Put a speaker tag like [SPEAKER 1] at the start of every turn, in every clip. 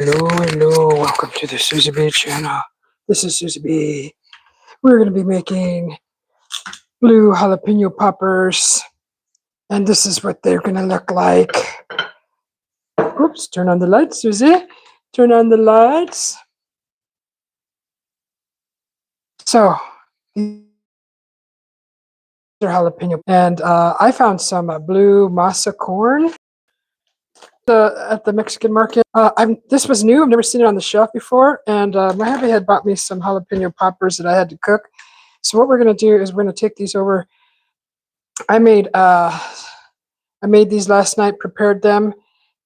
[SPEAKER 1] Hello, welcome to the Susie B channel. This is Susie B. We're going to be making blue jalapeno poppers, and this is what they're going to look like. Oops, turn on the lights, Susie. Turn on the lights. So, these are jalapeno, and I found some blue masa corn at the Mexican market. This was new. I've never seen it on the shelf before, and my hubby had bought me some jalapeno poppers that I had to cook. So what we're going to do is we're going to take these over. I made these last night, prepared them,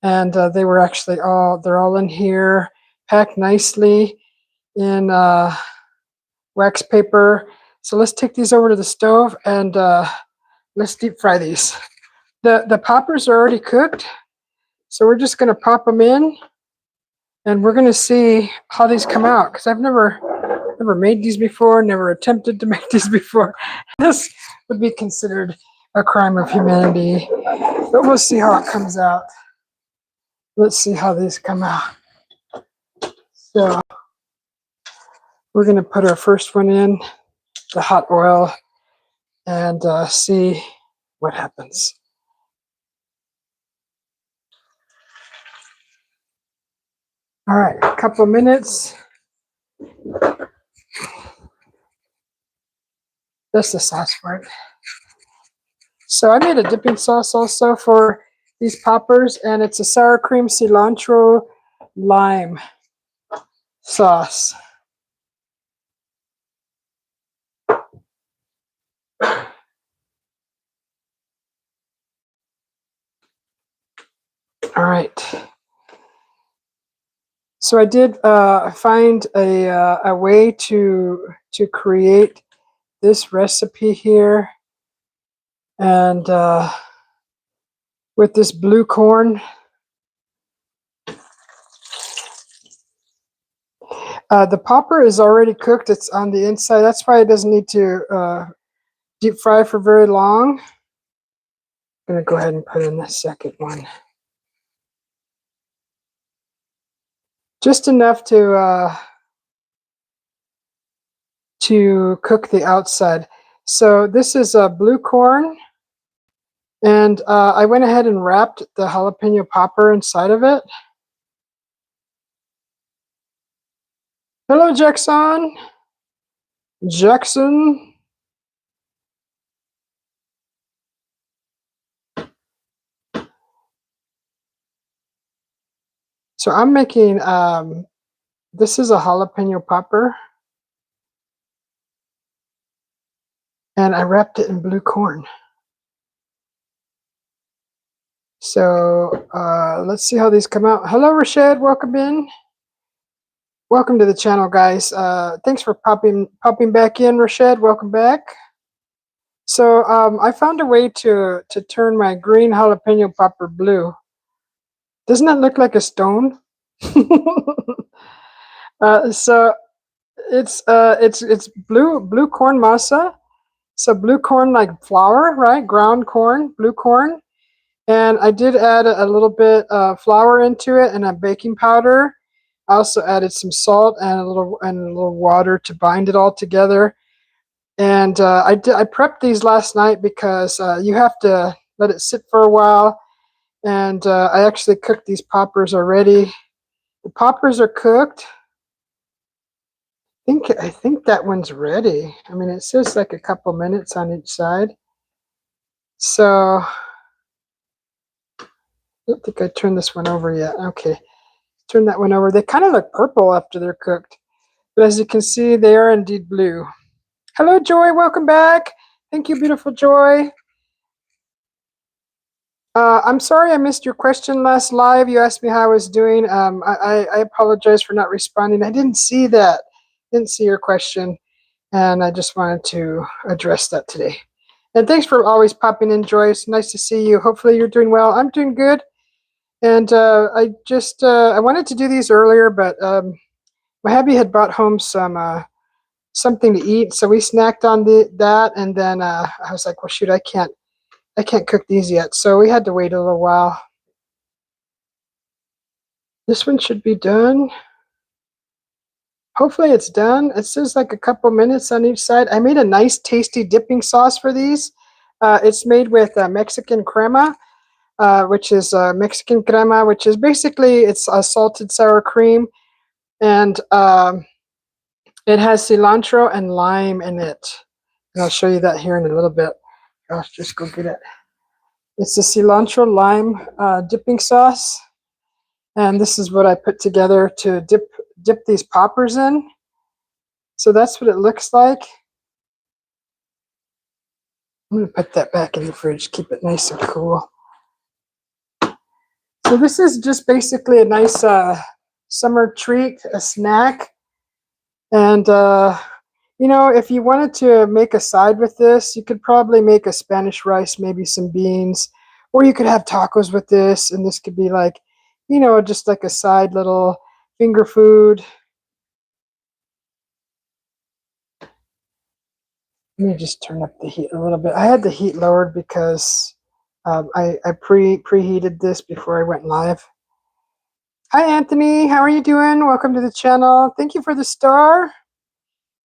[SPEAKER 1] and they were actually they're all in here, packed nicely in wax paper. So let's take these over to the stove and let's deep fry these. The poppers are already cooked, so we're just going to pop them in, and we're going to see how these come out, because I've never made these before, never attempted to make these before. This would be considered a crime of humanity, but we'll see how it comes out. Let's see how these come out. So we're going to put our first one in the hot oil and see what happens. All right, a couple of minutes. That's the sauce for it. So I made a dipping sauce also for these poppers, and it's a sour cream cilantro lime sauce. All right. So I did find a way to create this recipe here, and with this blue corn. The popper is already cooked. It's on the inside. That's why it doesn't need to deep fry for very long. I'm going to go ahead and put in the second one. Just enough to cook the outside. So this is blue corn, and I went ahead and wrapped the jalapeno popper inside of it. Hello, Jackson. Jackson. So I'm making, this is a jalapeno popper, and I wrapped it in blue corn. So let's see how these come out. Hello, Rashad. Welcome in. Welcome to the channel, guys. Thanks for popping back in, Rashad. Welcome back. So I found a way to turn my green jalapeno popper blue. Doesn't that look like a stone? So it's blue corn masa. So blue corn, like flour, right? Ground corn, blue corn. And I did add a little bit of flour into it and a baking powder. I also added some salt and a little water to bind it all together. And I prepped these last night because you have to let it sit for a while. And I actually cooked these poppers already. The poppers are cooked. I think that one's ready. I mean, it says like a couple minutes on each side. So I don't think I turned this one over yet. Okay, turn that one over. They kind of look purple after they're cooked, but as you can see, they are indeed blue. Hello, Joy. Welcome back. Thank you, beautiful Joy. I'm sorry I missed your question last live. You asked me how I was doing. I apologize for not responding. I didn't see that. Didn't see your question, and I just wanted to address that today. And thanks for always popping in, Joy. It's nice to see you. Hopefully you're doing well. I'm doing good. And I wanted to do these earlier, but my hubby had brought home some something to eat, so we snacked on that, and then I was like, well, shoot, I can't cook these yet, so we had to wait a little while. This one should be done. Hopefully it's done. It says like a couple minutes on each side. I made a nice tasty dipping sauce for these. It's made with Mexican crema, which is Mexican crema, which is basically it's a salted sour cream, and it has cilantro and lime in it. And I'll show you that here in a little bit. Gosh, just go get it. It's the cilantro lime dipping sauce, and this is what I put together to dip these poppers in. So that's what it looks like. I'm going to put that back in the fridge, keep it nice and cool. So this is just basically a nice summer treat, a snack. And, you know, if you wanted to make a side with this, you could probably make a Spanish rice, maybe some beans, or you could have tacos with this. And this could be like, you know, just like a side little finger food. Let me just turn up the heat a little bit. I had the heat lowered because I preheated this before I went live. Hi, Anthony. How are you doing? Welcome to the channel. Thank you for the star.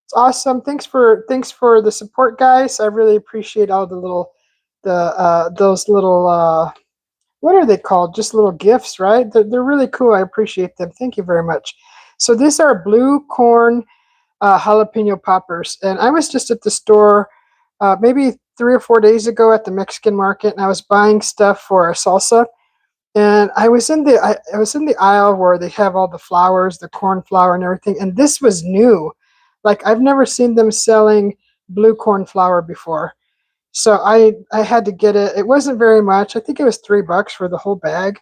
[SPEAKER 1] It's awesome. Thanks for the support, guys. I really appreciate all the little those little what are they called? Just little gifts, right? They're really cool. I appreciate them. Thank you very much. So these are blue corn jalapeno poppers. And I was just at the store maybe 3 or 4 days ago at the Mexican market, and I was buying stuff for a salsa. And I was in the aisle where they have all the flours, the corn flour and everything. And this was new. Like I've never seen them selling blue corn flour before. So I had to get it. It wasn't very much. I think it was $3 for the whole bag.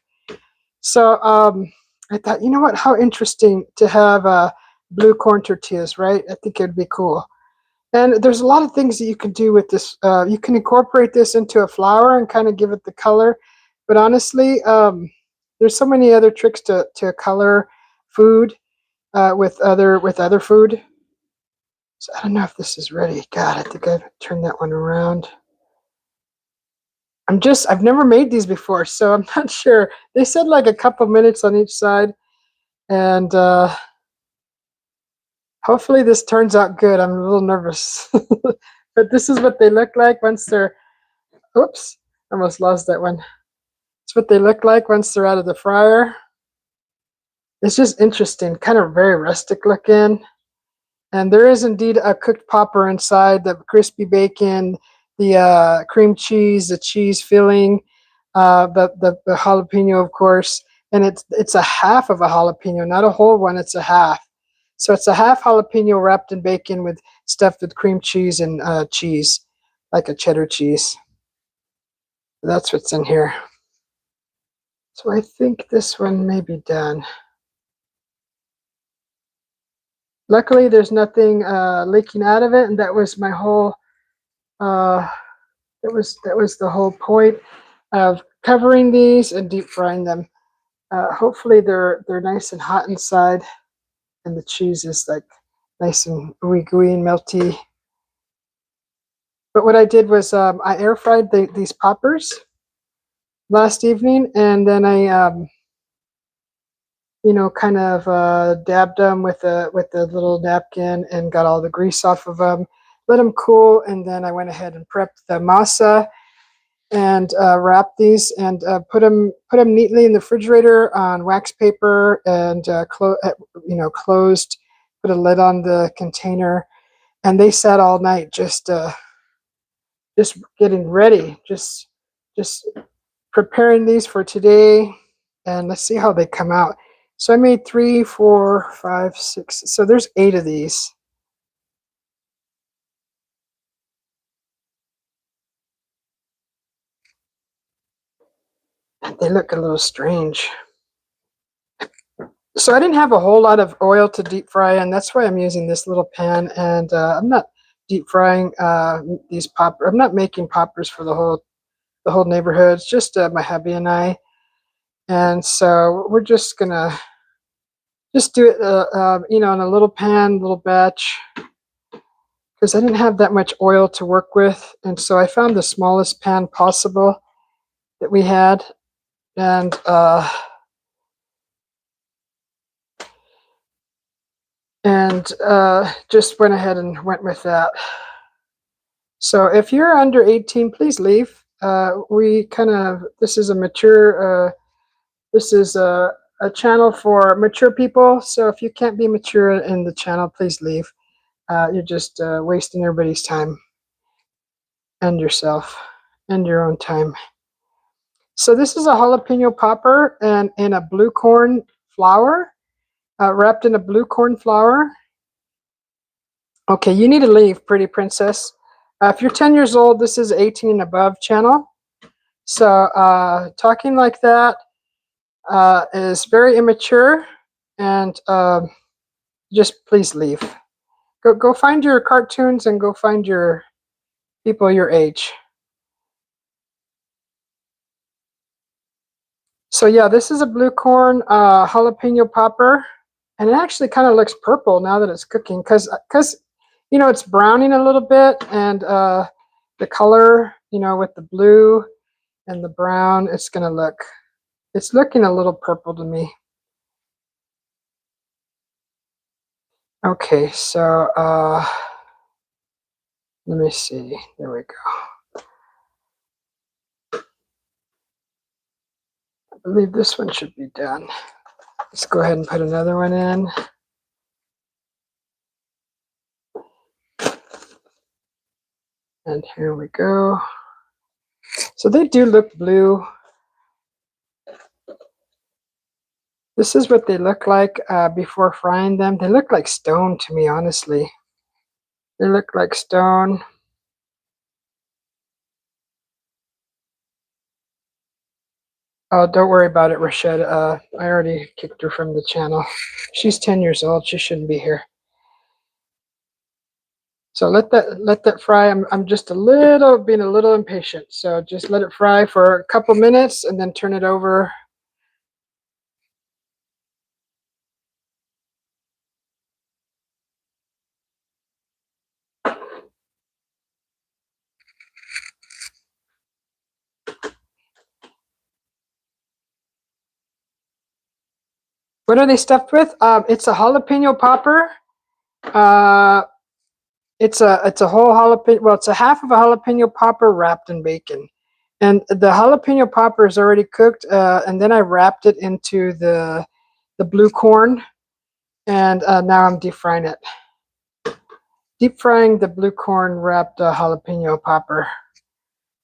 [SPEAKER 1] So I thought, you know what? How interesting to have blue corn tortillas, right? I think it'd be cool. And there's a lot of things that you can do with this. You can incorporate this into a flour and kind of give it the color. But honestly, there's so many other tricks to color food with other food. So I don't know if this is ready. God, I think I've turned that one around. I've never made these before, so I'm not sure. They said like a couple minutes on each side, and hopefully this turns out good. I'm a little nervous, but this is what they look like once they're. Oops, almost lost that one. It's what they look like once they're out of the fryer. It's just interesting, kind of very rustic looking. And there is indeed a cooked popper inside, the crispy bacon, the cream cheese, the cheese filling, the jalapeno, of course. And it's a half of a jalapeno, not a whole one, it's a half. So it's a half jalapeno wrapped in bacon with stuffed with cream cheese and cheese, like a cheddar cheese. That's what's in here. So I think this one may be done. Luckily, there's nothing leaking out of it, and that was my whole. That was the whole point of covering these and deep frying them. Hopefully, they're nice and hot inside, and the cheese is like nice and gooey and melty. But what I did was I air fried these poppers last evening, and then I you know, kind of dabbed them with a little napkin and got all the grease off of them. Let them cool, and then I went ahead and prepped the masa and wrapped these and put them neatly in the refrigerator on wax paper and closed. Put a lid on the container, and they sat all night just getting ready, just preparing these for today. And let's see how they come out. So I made 3, 4, 5, 6. So there's 8 of these. They look a little strange. So I didn't have a whole lot of oil to deep fry, and that's why I'm using this little pan. And I'm not deep frying these poppers. I'm not making poppers for the whole neighborhood. It's just my hubby and I. And so we're just gonna do it, you know, in a little pan, little batch, because I didn't have that much oil to work with, and so I found the smallest pan possible that we had, and and just went ahead and went with that. So if you're under 18, please leave. This is a mature, this is a channel for mature people. So if you can't be mature in the channel, please leave. You're just wasting everybody's time and yourself and your own time. So this is a jalapeno popper and in a blue corn flour, wrapped in a blue corn flour. Okay, you need to leave, pretty princess. If you're 10 years old, this is 18 and above channel. So talking like that is very immature, and just please leave. Go find your cartoons and go find your people your age. So yeah, this is a blue corn jalapeno popper, and it actually kind of looks purple now that it's cooking because you know it's browning a little bit, and the color, you know, with the blue and the brown, it's looking a little purple to me. Okay, so let me see. There we go. I believe this one should be done. Let's go ahead and put another one in. And here we go. So they do look blue. This is what they look like before frying them. They look like stone to me, honestly. They look like stone. Oh, don't worry about it, Rashad. I already kicked her from the channel. She's 10 years old. She shouldn't be here. So let that fry. I'm just being a little impatient. So just let it fry for a couple minutes and then turn it over. What are they stuffed with? It's a jalapeno popper. It's a whole jalapeno. Well, it's a half of a jalapeno popper wrapped in bacon, and the jalapeno popper is already cooked. And then I wrapped it into the blue corn, and now I'm deep frying it. Deep frying the blue corn wrapped jalapeno popper.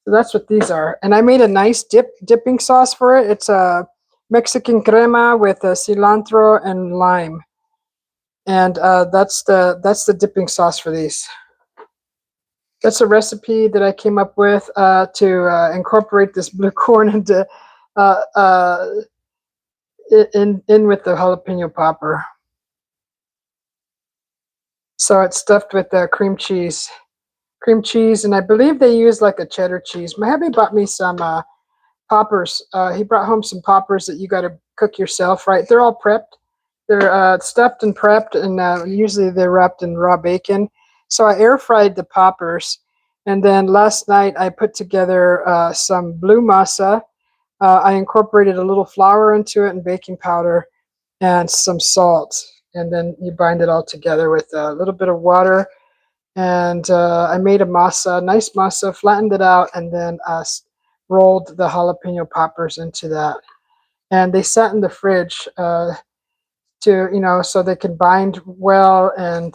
[SPEAKER 1] So that's what these are. And I made a nice dipping sauce for it. It's a Mexican crema with cilantro and lime, and that's the dipping sauce for these. That's a recipe that I came up with to incorporate this blue corn into in with the jalapeno popper. So it's stuffed with cream cheese, and I believe they use like a cheddar cheese. My hubby bought me some poppers. He brought home some poppers that you got to cook yourself, right? They're all prepped. They're stuffed and prepped, and usually they're wrapped in raw bacon. So I air fried the poppers, and then last night I put together some blue masa. I incorporated a little flour into it and baking powder and some salt, and then you bind it all together with a little bit of water. And I made a masa, nice masa, flattened it out, and then rolled the jalapeno poppers into that. And they sat in the fridge so they can bind well, and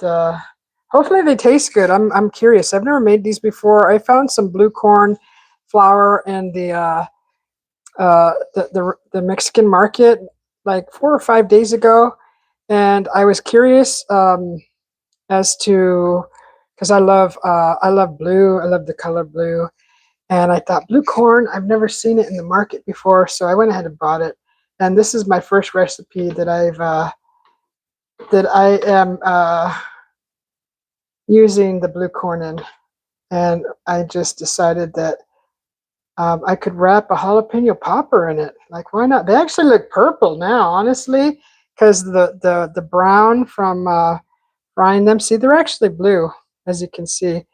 [SPEAKER 1] hopefully they taste good. I'm curious. I've never made these before. I found some blue corn flour in the Mexican market like 4 or 5 days ago, and I was curious as to, because I love blue. I love the color blue, and I thought blue corn. I've never seen it in the market before, so I went ahead and bought it. And this is my first recipe that I am using the blue corn in, and I just decided that I could wrap a jalapeno popper in it. Like, why not? They actually look purple now, honestly, because the brown from frying them. See, they're actually blue, as you can see,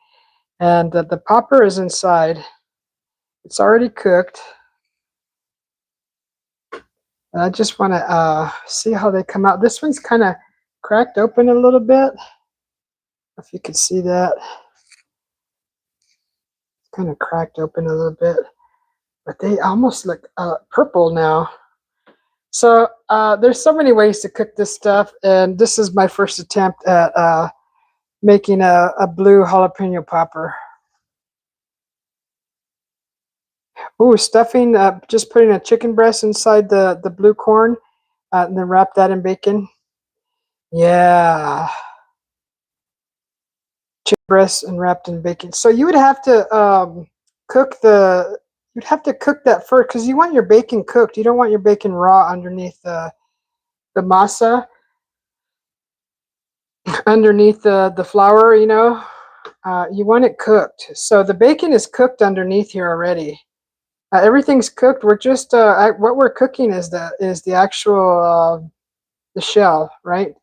[SPEAKER 1] and the popper is inside. It's already cooked. And I just want to see how they come out. This one's kind of cracked open a little bit. If you can see that. Kind of cracked open a little bit. But they almost look purple now. So there's so many ways to cook this stuff. And this is my first attempt at making a blue jalapeno popper. Ooh, stuffing, just putting a chicken breast inside the blue corn and then wrap that in bacon. Yeah. Chicken breast and wrapped in bacon. So you would have to cook you'd have to cook that first because you want your bacon cooked. You don't want your bacon raw underneath the masa, underneath the flour, you know. You want it cooked. So the bacon is cooked underneath here already. Everything's cooked. We're just what we're cooking is the actual the shell, right?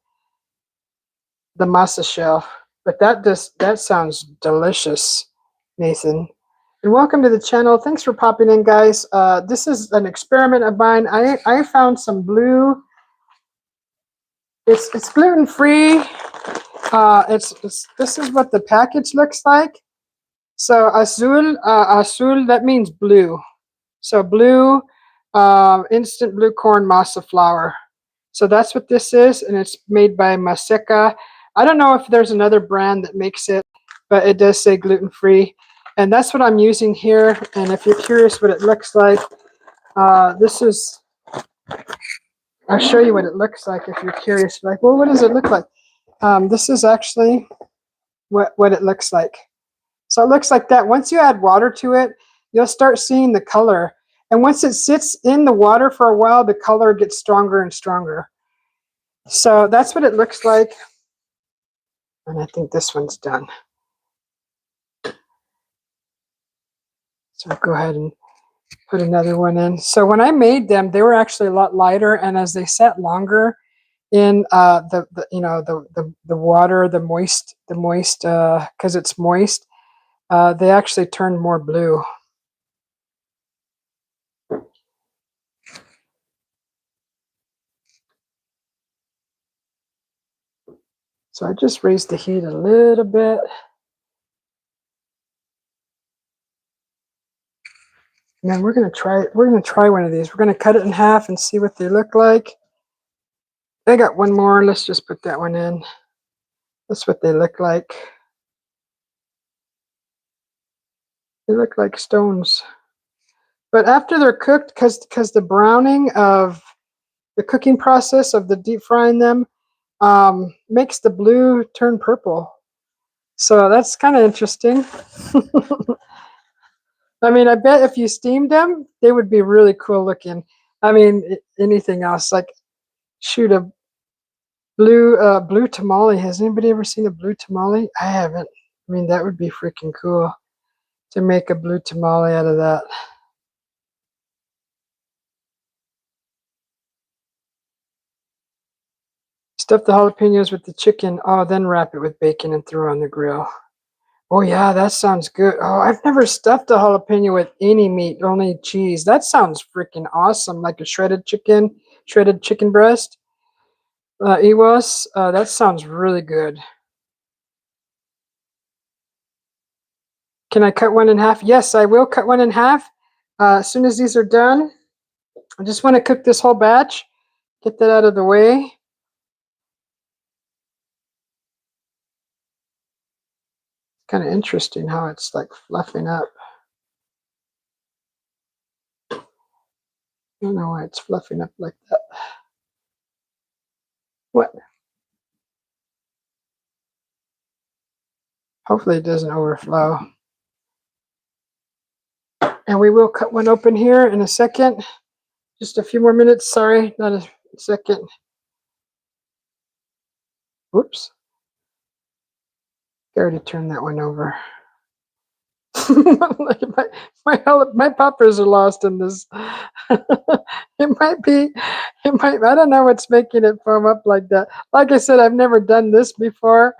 [SPEAKER 1] The masa shell. But that sounds delicious, Nathan. And welcome to the channel. Thanks for popping in, guys. This is an experiment of mine. I found some blue. It's gluten free. This is what the package looks like. So azul, that means blue. So blue, instant blue corn masa flour. So that's what this is, and it's made by Maseca. I don't know if there's another brand that makes it, but it does say gluten-free. And that's what I'm using here. And if you're curious what it looks like, this is, I'll show you what it looks like if you're curious. Like, well, what does it look like? This is actually what it looks like. So it looks like that. Once you add water to it, you'll start seeing the color. And once it sits in the water for a while, the color gets stronger and stronger. So that's what it looks like. And I think this one's done. So I'll go ahead and put another one in. So when I made them, they were actually a lot lighter. And as they sat longer in the water, the moist, because it's moist, they actually turned more blue. So I just raised the heat a little bit. And then we're gonna try one of these. We're gonna cut it in half and see what they look like. I got one more. Let's just put that one in. That's what they look like. They look like stones. But after they're cooked, because the browning of the cooking process of the deep frying them makes the blue turn purple. So that's kind of interesting. I mean, I bet if you steamed them, they would be really cool looking. I mean, anything else, like shoot, a blue tamale. Has anybody ever seen a blue tamale? I haven't. I mean, that would be freaking cool to make a blue tamale out of that. Stuff the jalapenos with the chicken. Oh, then wrap it with bacon and throw on the grill. Oh yeah, that sounds good. Oh, I've never stuffed a jalapeno with any meat, only cheese. That sounds freaking awesome, like a shredded chicken breast. Iwas, that sounds really good. Can I cut one in half? Yes, I will cut one in half. As soon as these are done, I just want to cook this whole batch, get that out of the way. Kind of interesting how it's like fluffing up. I don't know why it's fluffing up like that. What? Hopefully it doesn't overflow. And we will cut one open here in a second. Just a few more minutes. Sorry, not a second. Whoops. I already turned that one over. my poppers are lost in this. It might, I don't know what's making it foam up like that. Like I said, I've never done this before.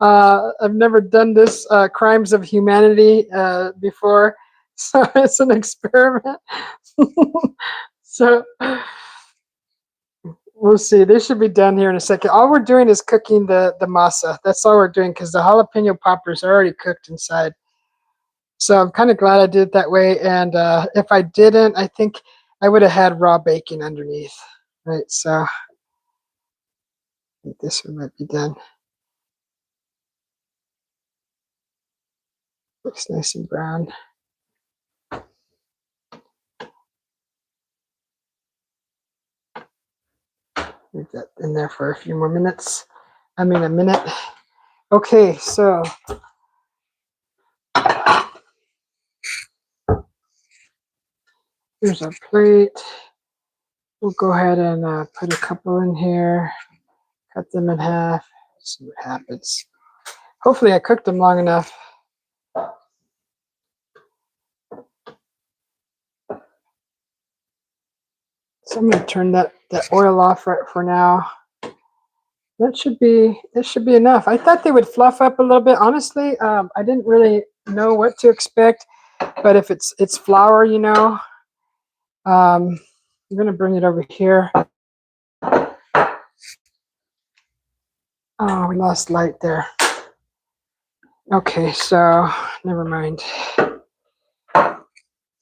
[SPEAKER 1] I've never done this crimes of humanity before. So it's an experiment. So We'll see. They should be done here in a second. All we're doing is cooking the masa. That's all we're doing because the jalapeno poppers are already cooked inside. So I'm kind of glad I did it that way. And if I didn't, I think I would have had raw bacon underneath. Right, so I think this one might be done. Looks nice and brown. Leave that in there for a few more minutes. I mean, a minute. Okay, so here's our plate. We'll go ahead and put a couple in here, cut them in half, see what happens. Hopefully I cooked them long enough. So I'm going to turn that oil off right for now. That should be enough. I thought they would fluff up a little bit. Honestly, I didn't really know what to expect, but if it's flour, you know, I'm going to bring it over here. Oh, we lost light there. Okay, so never mind.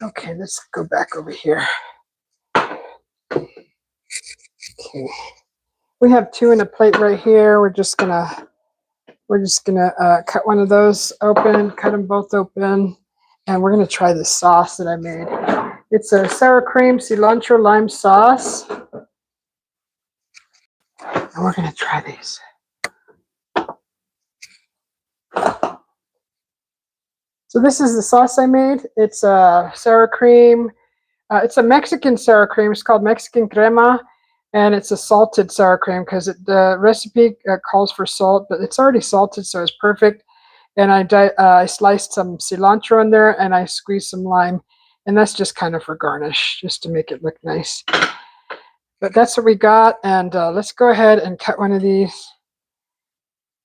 [SPEAKER 1] Okay, let's go back over here. Okay, we have two in a plate right here. We're just gonna cut one of those open, cut them both open, and we're gonna try the sauce that I made. It's a sour cream, cilantro, lime sauce, and we're gonna try these. So this is the sauce I made. It's a sour cream. It's a Mexican sour cream. It's called Mexican crema, and it's a salted sour cream because the recipe calls for salt, but it's already salted, so it's perfect. And I sliced some cilantro in there, and I squeezed some lime, and that's just kind of for garnish, just to make it look nice. But that's what we got, and let's go ahead and cut one of these.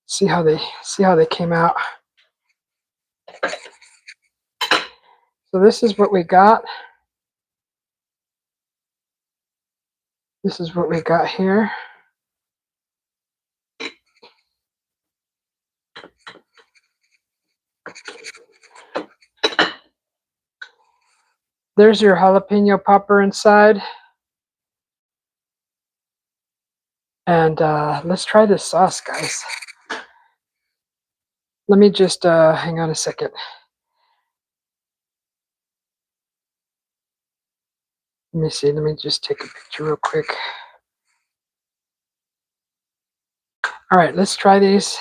[SPEAKER 1] See how they came out. So this is what we got. This is what we got here. There's your jalapeno popper inside. And let's try this sauce, guys. Let me just hang on a second. Let me see. Let me just take a picture real quick. All right, let's try these.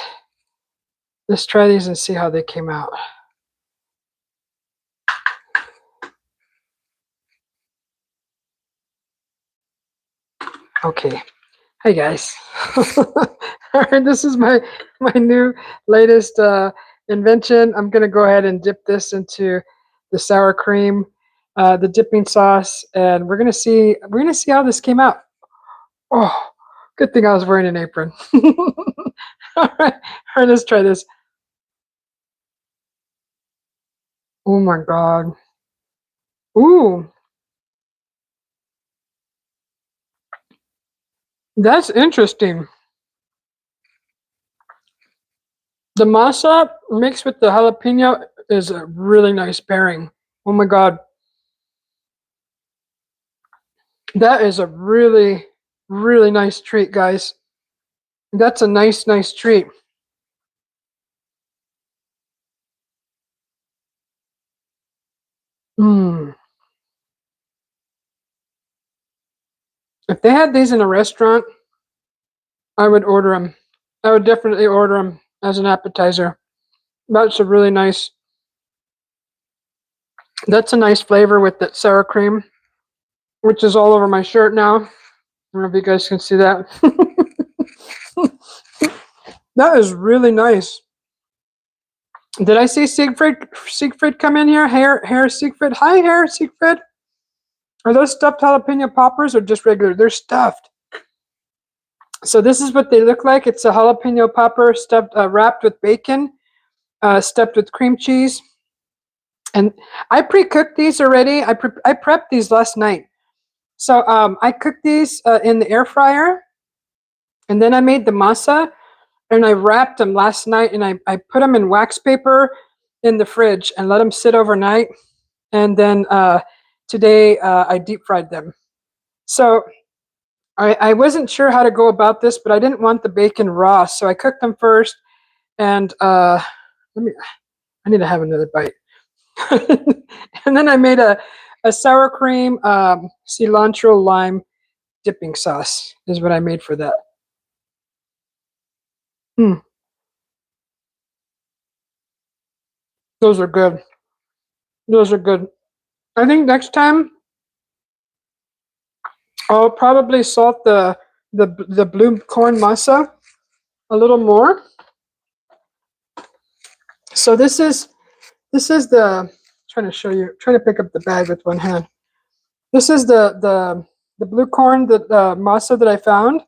[SPEAKER 1] Let's try these and see how they came out. Okay. Hi, guys. All right, this is my new latest invention. I'm gonna go ahead and dip this into the sour cream, the dipping sauce, and we're gonna see how this came out. Oh, good thing I was wearing an apron. All right, let's try this. Oh my God. Ooh, that's interesting. The masa mixed with the jalapeno is a really nice pairing. Oh my God. That is a really, really nice treat, guys. That's a nice treat. Mm. If they had these in a restaurant, I would order them. I would definitely order them as an appetizer. That's a really nice. That's a nice flavor with that sour cream, which is all over my shirt now. I don't know if you guys can see that. That is really nice. Did I see Siegfried come in here? Hair Siegfried. Hi, Hair Siegfried. Are those stuffed jalapeno poppers or just regular? They're stuffed. So this is what they look like. It's a jalapeno popper stuffed, wrapped with bacon, stuffed with cream cheese. And I pre-cooked these already. I prepped these last night. So I cooked these in the air fryer. And then I made the masa, and I wrapped them last night, and I put them in wax paper in the fridge and let them sit overnight. And then today I deep fried them. So I wasn't sure how to go about this, but I didn't want the bacon raw, so I cooked them first. And I need to have another bite. And then I made a sour cream, cilantro, lime dipping sauce is what I made for that. Mm, those are good. Those are good. I think next time I'll probably salt the blue corn masa a little more. So this is the trying to show you, trying to pick up the bag with one hand. This is the blue corn, the masa that I found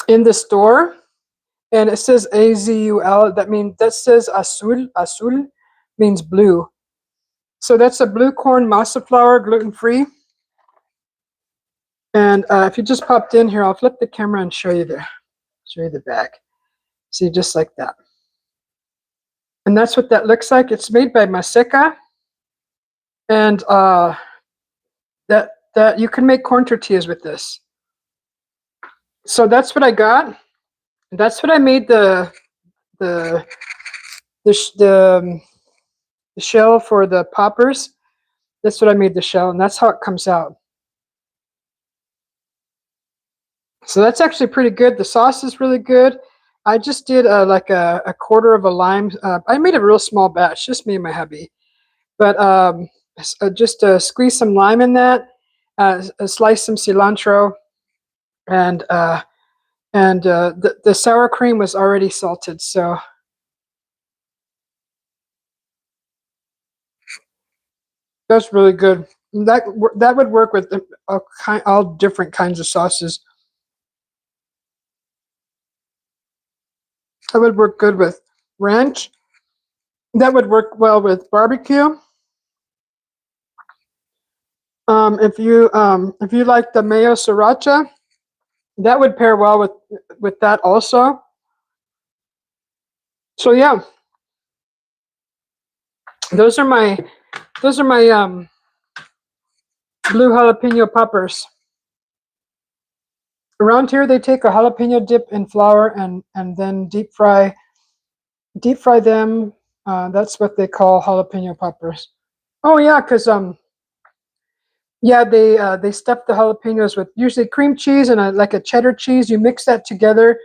[SPEAKER 1] in the store, and it says AZUL. That says azul. Azul means blue. So that's a blue corn masa flour, gluten free. And if you just popped in here, I'll flip the camera and show you the bag. See, just like that. And that's what that looks like. It's made by Maseca, and that you can make corn tortillas with this. So that's what I got. That's what I made the shell for the poppers. That's what I made the shell, and that's how it comes out. So that's actually pretty good. The sauce is really good. I just did like a quarter of a lime. I made a real small batch, just me and my hubby. But just squeeze some lime in that, slice some cilantro, and the sour cream was already salted. So that's really good. That would work with all different kinds of sauces. That would work good with ranch. That would work well with barbecue. If you like the mayo sriracha, that would pair well with that also. So yeah, those are my blue jalapeno poppers. Around here, they take a jalapeno dip in flour and then deep fry them. That's what they call jalapeno poppers. Oh yeah, because yeah, they stuff the jalapenos with usually cream cheese and like a cheddar cheese. You mix that together,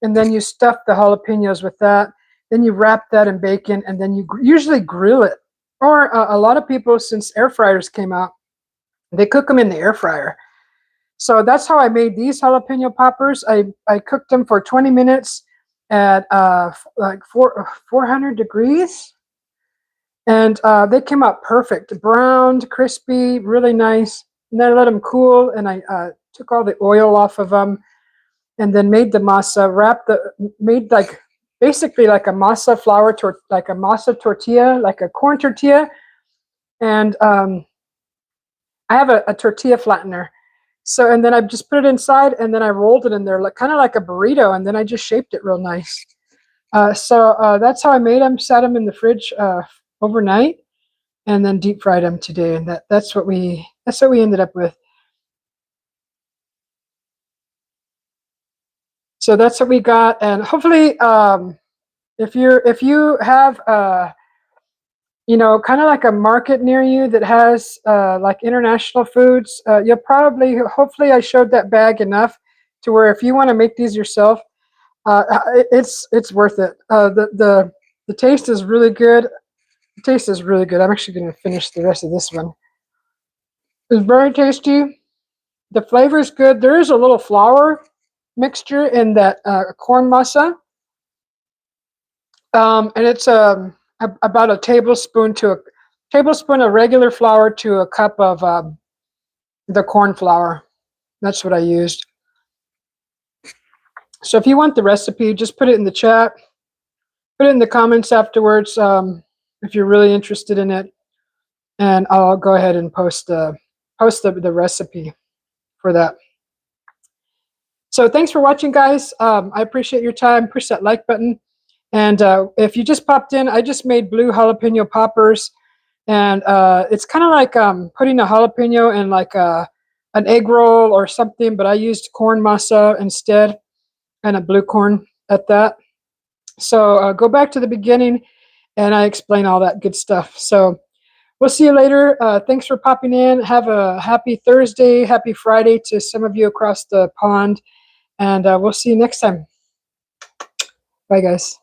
[SPEAKER 1] and then you stuff the jalapenos with that. Then you wrap that in bacon, and then you usually grill it. Or a lot of people, since air fryers came out, they cook them in the air fryer. So that's how I made these jalapeno poppers. I cooked them for 20 minutes at like 400 degrees. And they came out perfect, browned, crispy, really nice. And then I let them cool, and I took all the oil off of them, and then made the masa. Made like basically like a masa flour, like a masa tortilla, like a corn tortilla. And I have a tortilla flattener. So, and then I just put it inside, and then I rolled it in there, like kind of like a burrito, and then I just shaped it real nice. So that's how I made them. Sat them in the fridge overnight, and then deep fried them today, and that's what we ended up with. So that's what we got, and hopefully, if you have kind of like a market near you that has like international foods, you'll probably, hopefully, I showed that bag enough to where if you want to make these yourself, it's worth it. The taste is really good. The taste is really good. I'm actually going to finish the rest of this one. It's very tasty. The flavor is good. There is a little flour mixture in that corn masa, and it's about a tablespoon of regular flour to a cup of the corn flour. That's what I used. So if you want the recipe, just put it in the chat. Put it in the comments afterwards if you're really interested in it, and I'll go ahead and post the recipe for that. So thanks for watching, guys. I appreciate your time. Push that like button. And if you just popped in, I just made blue jalapeno poppers. And it's kind of like putting a jalapeno in like an egg roll or something, but I used corn masa instead, and a blue corn at that. So go back to the beginning, and I explain all that good stuff. So we'll see you later. Thanks for popping in. Have a happy Thursday, happy Friday to some of you across the pond, and we'll see you next time. Bye, guys.